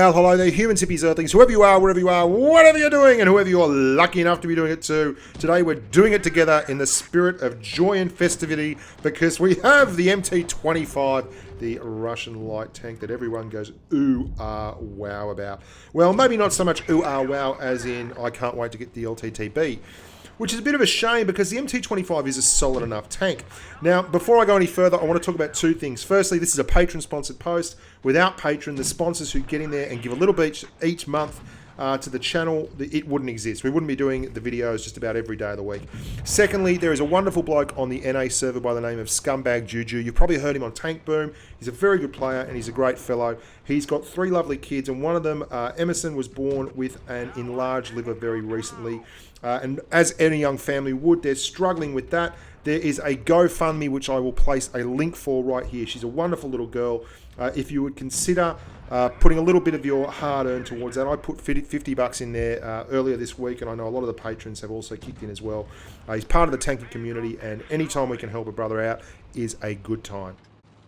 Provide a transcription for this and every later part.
well, hello there, humans, hippies, earthlings, whoever you are, wherever you are, whatever you're doing, and whoever you're lucky enough to be doing it to. Today we're doing it together in the spirit of joy and festivity because we have the Mt25, the Russian light tank that everyone goes ooh, ah, wow about. Well, maybe not so much ooh, ah, wow as in I can't wait to get the LTTB. Which is a bit of a shame because the Mt25 is a solid enough tank. Now, before I go any further, I want to talk about two things. Firstly, this is a patron-sponsored post. Without Patreon, the sponsors who get in there and give a little bit each month to the channel, it wouldn't exist. We wouldn't be doing the videos just about every day of the week. Secondly, there is a wonderful bloke on the NA server by the name of Scumbag Juju. You've probably heard him on Tank Boom. He's a very good player and he's a great fellow. He's got 3 lovely kids, and one of them, Emerson, was born with an enlarged liver very recently. And as any young family would, they're struggling with that. There is a GoFundMe, which I will place a link for right here. She's a wonderful little girl. If you would consider putting a little bit of your hard-earned towards that. I put $50 in there earlier this week, and I know a lot of the patrons have also kicked in as well. He's part of the tanking community, and any time we can help a brother out is a good time.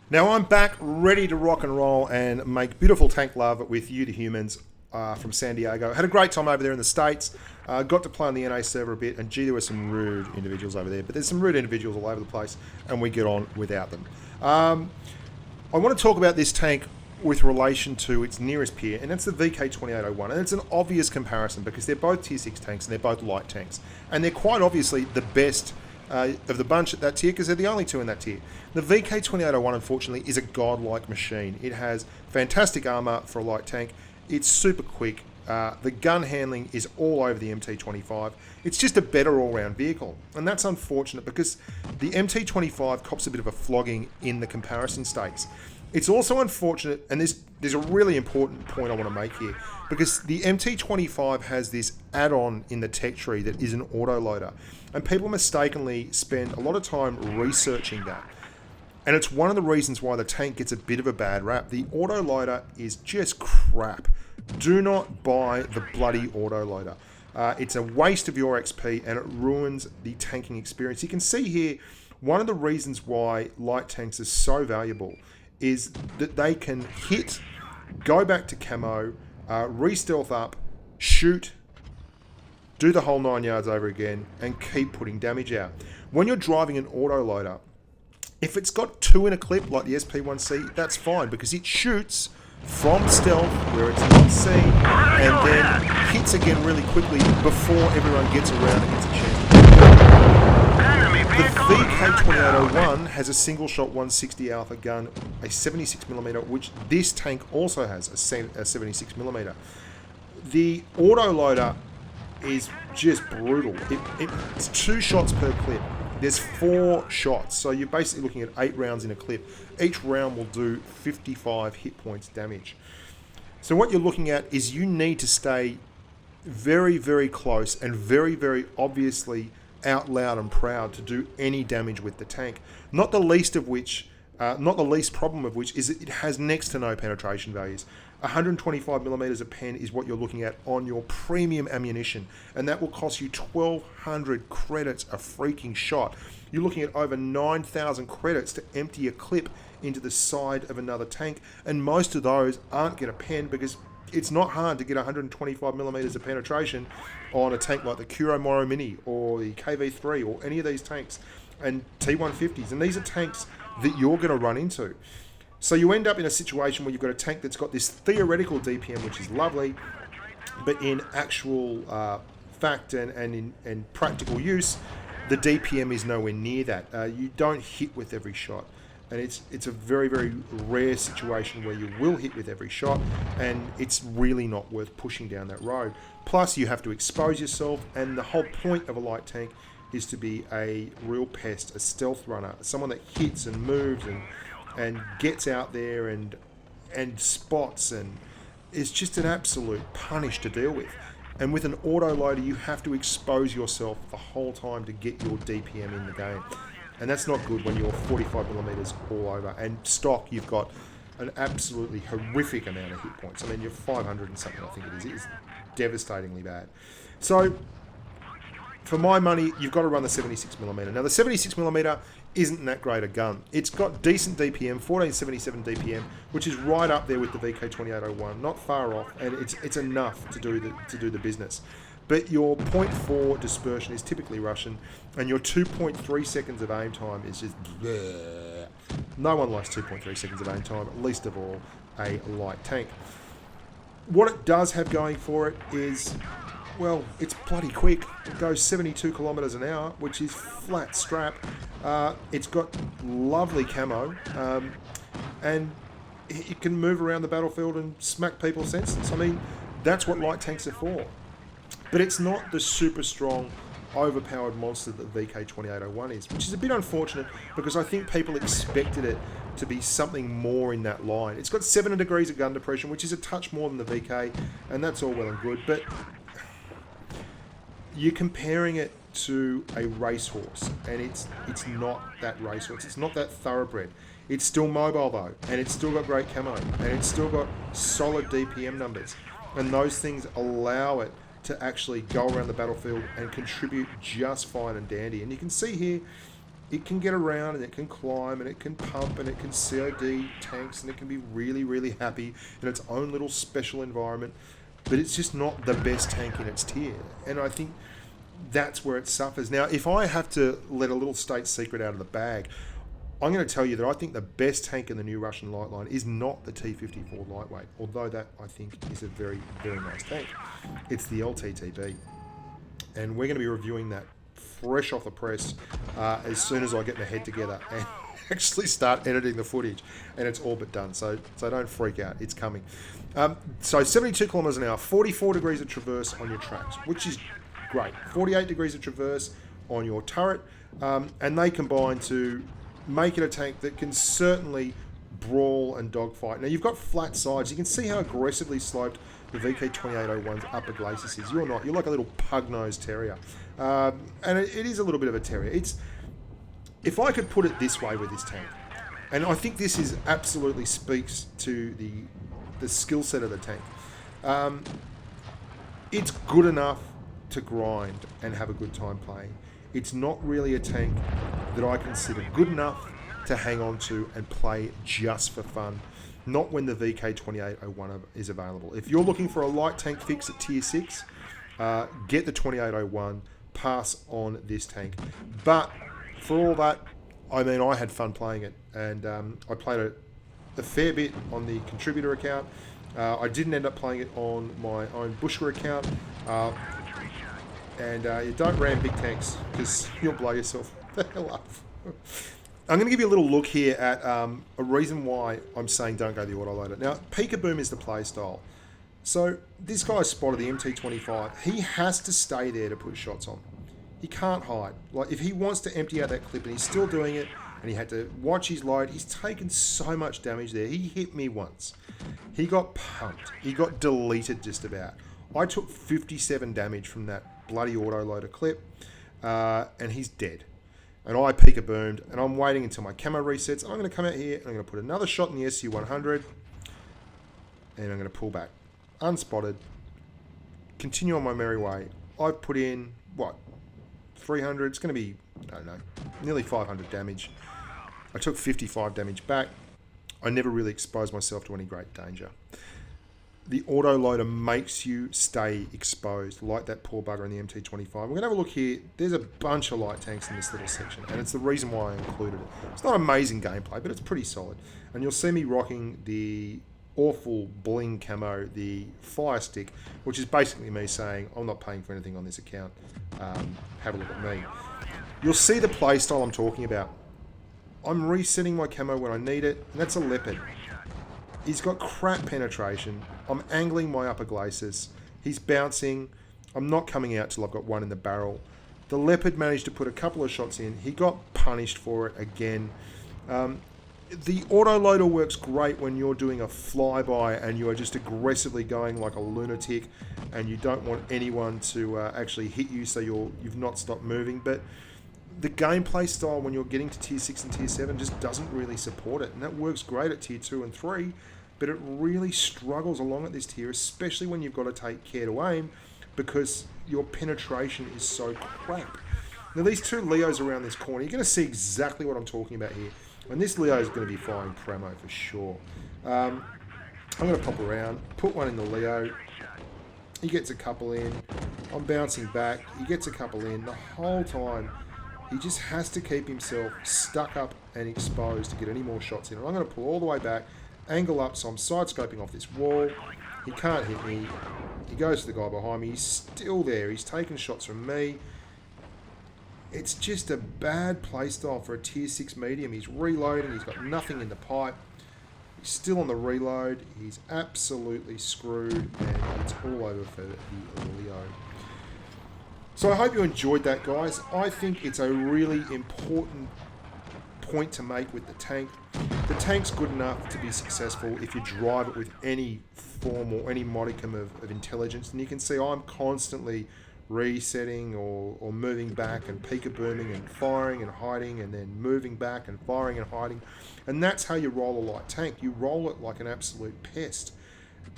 Now I'm back, ready to rock and roll and make beautiful tank love with you, the humans, from San Diego. Had a great time over there in the States. Got to play on the NA server a bit, and gee, there were some rude individuals over there. But there's some rude individuals all over the place, and we get on without them. I want to talk about this tank with relation to its nearest peer, and that's the VK2801. And it's an obvious comparison because they're both tier 6 tanks and they're both light tanks. And they're quite obviously the best of the bunch at that tier because they're the only two in that tier. The VK2801, unfortunately, is a godlike machine. It has fantastic armor for a light tank. It's super quick. The gun handling is all over the MT25. It's just a better all-round vehicle. And that's unfortunate because the MT25 cops a bit of a flogging in the comparison stakes. It's also unfortunate, and there's a really important point I want to make here, because the MT25 has this add-on in the tech tree that is an autoloader. And people mistakenly spend a lot of time researching that. And it's one of the reasons why the tank gets a bit of a bad rap. The autoloader is just crap. Do not buy the bloody autoloader. It's a waste of your XP and it ruins the tanking experience. You can see here, one of the reasons why light tanks are so valuable is that they can hit, go back to camo, re-stealth up, shoot, do the whole 9 yards over again, and keep putting damage out. When you're driving an autoloader, if it's got 2 in a clip, like the SP1C, that's fine, because it shoots from stealth, where it's not seen, and then hits again really quickly before everyone gets around and gets a chance to do it. The VK2801 has a single-shot 160 alpha gun, a 76mm, which this tank also has, a 76mm. The autoloader is just brutal. It's 2 shots per clip. There's 4 shots, so you're basically looking at 8 rounds in a clip. Each round will do 55 hit points damage. So what you're looking at is you need to stay very, very close and very, very obviously out loud and proud to do any damage with the tank. Not the least problem of which is it has next to no penetration values. 125mm of pen is what you're looking at on your premium ammunition, and that will cost you 1,200 credits a freaking shot. You're looking at over 9,000 credits to empty a clip into the side of another tank, and most of those aren't get a pen because it's not hard to get 125mm of penetration on a tank like the Kuro Moro Mini or the KV3 or any of these tanks and T150s, and these are tanks that you're going to run into. So you end up in a situation where you've got a tank that's got this theoretical DPM, which is lovely, but in actual fact and in practical use, the DPM is nowhere near that. You don't hit with every shot, and it's a very, very rare situation where you will hit with every shot, and it's really not worth pushing down that road. Plus, you have to expose yourself, and the whole point of a light tank is to be a real pest, a stealth runner, someone that hits and moves and gets out there and spots, and is just an absolute punish to deal with. And with an autoloader, you have to expose yourself the whole time to get your DPM in the game. And that's not good when you're 45mm all over. And stock, you've got an absolutely horrific amount of hit points. I mean, you're 500 and something, I think it is. It is devastatingly bad. So for my money, you've got to run the 76mm. Now, the 76mm isn't that great a gun. It's got decent DPM, 1477 DPM, which is right up there with the VK2801, not far off, and it's enough to do the business. But your 0.4 dispersion is typically Russian, and your 2.3 seconds of aim time is just bleh. No one likes 2.3 seconds of aim time, least of all a light tank. What it does have going for it is, well, it's bloody quick. It goes 72 kilometers an hour, which is flat strap. It's got lovely camo, and it can move around the battlefield and smack people's senses. I mean, that's what light tanks are for. But it's not the super strong, overpowered monster that VK2801 is, which is a bit unfortunate because I think people expected it to be something more in that line. It's got 7 degrees of gun depression, which is a touch more than the VK, and that's all well and good, but you're comparing it to a racehorse, and it's not that racehorse. It's not that thoroughbred. It's still mobile though, and it's still got great camo, and it's still got solid DPM numbers, and those things allow it to actually go around the battlefield and contribute just fine and dandy. And you can see here, it can get around and it can climb and it can pump and it can COD tanks and it can be really, really happy in its own little special environment. But it's just not the best tank in its tier. And I think that's where it suffers. Now, if I have to let a little state secret out of the bag, I'm going to tell you that I think the best tank in the new Russian light line is not the T54 lightweight, although that I think is a very, very nice tank. It's the LTTB. And we're going to be reviewing that fresh off the press as soon as I get my head together and actually start editing the footage. And it's all but done, so don't freak out. It's coming. So 72 kilometers an hour, 44 degrees of traverse on your tracks, which is great. 48 degrees of traverse on your turret, and they combine to make it a tank that can certainly brawl and dogfight. Now, you've got flat sides. You can see how aggressively sloped the VK2801's upper glacis is. You're not. You're like a little pug-nosed terrier. And it is a little bit of a terrier. If I could put it this way with this tank, and I think this is absolutely speaks to the skill set of the tank. It's good enough to grind and have a good time playing. It's not really a tank that I consider good enough to hang on to and play just for fun. Not when the VK2801 is available. If you're looking for a light tank fix at tier 6, get the 2801, pass on this tank. But for all that, I mean, I had fun playing it, and I played it a fair bit on the contributor account. I didn't end up playing it on my own Bushka account. And you don't ram big tanks because you'll blow yourself the hell up. I'm going to give you a little look here at a reason why I'm saying don't go the autoloader. Now, Peekaboom is the play style. So this guy spotted the MT25. He has to stay there to put shots on. He can't hide. Like, if he wants to empty out that clip, and he's still doing it, and he had to watch his load, he's taken so much damage there. He hit me once. He got pumped. He got deleted just about. I took 57 damage from that bloody autoloader clip, and he's dead. And I peekaboomed, and I'm waiting until my camo resets, and I'm going to come out here, and I'm going to put another shot in the SU-100, and I'm going to pull back. Unspotted. Continue on my merry way. I've put in, what, 300? It's going to be, I don't know, nearly 500 damage. I took 55 damage back. I never really exposed myself to any great danger. The autoloader makes you stay exposed, like that poor bugger in the MT25. We're going to have a look here. There's a bunch of light tanks in this little section, and it's the reason why I included it. It's not amazing gameplay, but it's pretty solid. And you'll see me rocking the awful bling camo, the fire stick, which is basically me saying, I'm not paying for anything on this account. Have a look at me. You'll see the play style I'm talking about. I'm resetting my camo when I need it, and that's a leopard. He's got crap penetration. I'm angling my upper glacis. He's bouncing. I'm not coming out till I've got one in the barrel. The leopard managed to put a couple of shots in. He got punished for it again. The autoloader works great when you're doing a flyby and you are just aggressively going like a lunatic and you don't want anyone to actually hit you, so you've not stopped moving. But the gameplay style when you're getting to tier 6 and tier 7 just doesn't really support it. And that works great at tier 2 and 3, but it really struggles along at this tier, especially when you've got to take care to aim, because your penetration is so crap. Now these two Leos around this corner, you're going to see exactly what I'm talking about here. And this Leo is going to be firing camo for sure. I'm going to pop around, put one in the Leo. He gets a couple in. I'm bouncing back. He gets a couple in. The whole time, he just has to keep himself stuck up and exposed to get any more shots in. And I'm going to pull all the way back, angle up, so I'm side-scoping off this wall. He can't hit me. He goes to the guy behind me. He's still there. He's taking shots from me. It's just a bad playstyle for a tier 6 medium. He's reloading. He's got nothing in the pipe. He's still on the reload. He's absolutely screwed, and it's all over for the Leo. So I hope you enjoyed that, guys. I think it's a really important point to make with the tank. The tank's good enough to be successful if you drive it with any form or any modicum of intelligence. And you can see I'm constantly resetting or moving back and peekabooming and firing and hiding and then moving back and firing and hiding. And that's how you roll a light tank. You roll it like an absolute pest.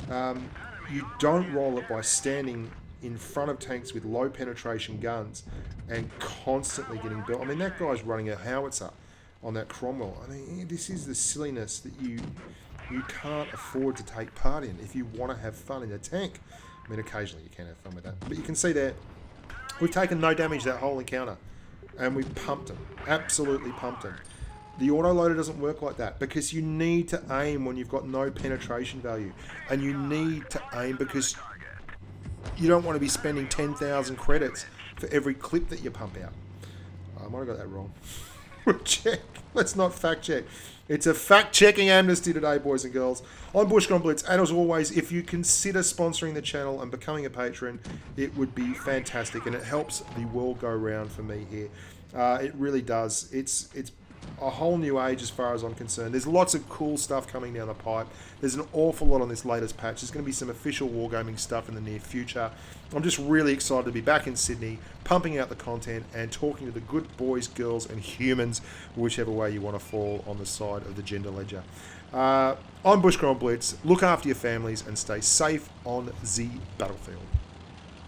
You don't roll it by standing in front of tanks with low penetration guns and constantly getting built. I mean, that guy's running a howitzer on that Cromwell. I mean, this is the silliness that you can't afford to take part in if you want to have fun in a tank. I mean, occasionally you can have fun with that. But you can see there, we've taken no damage that whole encounter. And we've pumped him. Absolutely pumped him. The autoloader doesn't work like that because you need to aim when you've got no penetration value. And you need to aim because you don't want to be spending 10,000 credits for every clip that you pump out. I might have got that wrong. Check. Let's not fact check. It's a fact-checking amnesty today, boys and girls. I'm Bushka on Blitz, and as always, if you consider sponsoring the channel and becoming a patron, it would be fantastic, and it helps the world go round for me here. It really does. It's a whole new age as far as I'm concerned. There's lots of cool stuff coming down the pipe. There's an awful lot on this latest patch. There's going to be some official wargaming stuff in the near future. I'm just really excited to be back in Sydney, pumping out the content and talking to the good boys, girls, and humans, whichever way you want to fall on the side of the gender ledger. I'm Bushka on Blitz. Look after your families and stay safe on the battlefield.